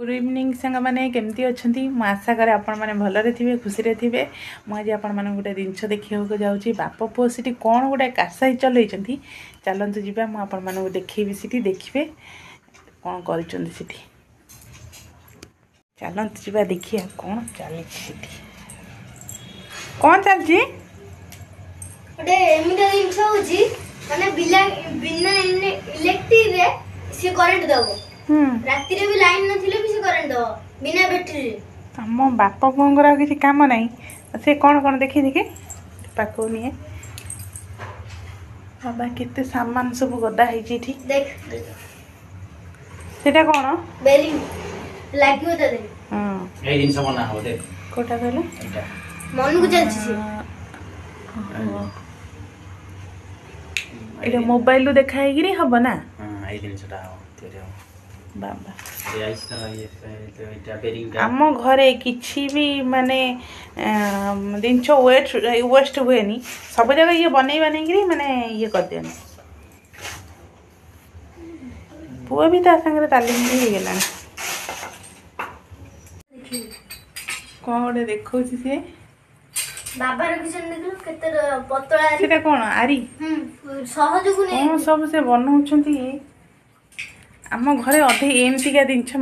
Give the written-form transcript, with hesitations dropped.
good evening सांग मैंने केमती अच्छा मु आशा करे आपण मैंने भलरे थे खुशी थे मुझे आपण मैंने गोटे जिनस देखा जाऊँगी बाप पुओ से कौन गोटे कासाई चलती चलतु जा मुझे मानक देखी सी देखिए कौन कर चलतु जा देखिए कौन चली कौन चलती माने बिना इलेक्ट्रिक रे से करंट दबो राति रे भी लाइन नथिले भी से करंट दबो बिना बैटरी रे हम बाप पुओंगर किसी काम नहीं से कौन कौन देखी देखी पाको निए बाबा केते सामान सब गदा है देख सेटा कौन बेरिंग लागियो त दे हां ए दिन सब ना हो दे कोटा कहले एटा मन को चलछि से एटा मोबाइल देखाई गिरी हबो ना हां ए दिन छटा हो तेरे बाबा ए आइस तर ये तो एटा बेरिंग का आम घरे किछि भी माने जिनछ वेस्ट हुए नी सब जगह ये बनै गिरी माने ये कर देन पुआ भी ता संगे तालीम भी हो गेला कौन गोटे देखो से बाबा रे किछन देखलो केते पतला सेटा कौन आरी सहज को कौन सब से बनाउछंती आम घरे अधे एमती का जिनछ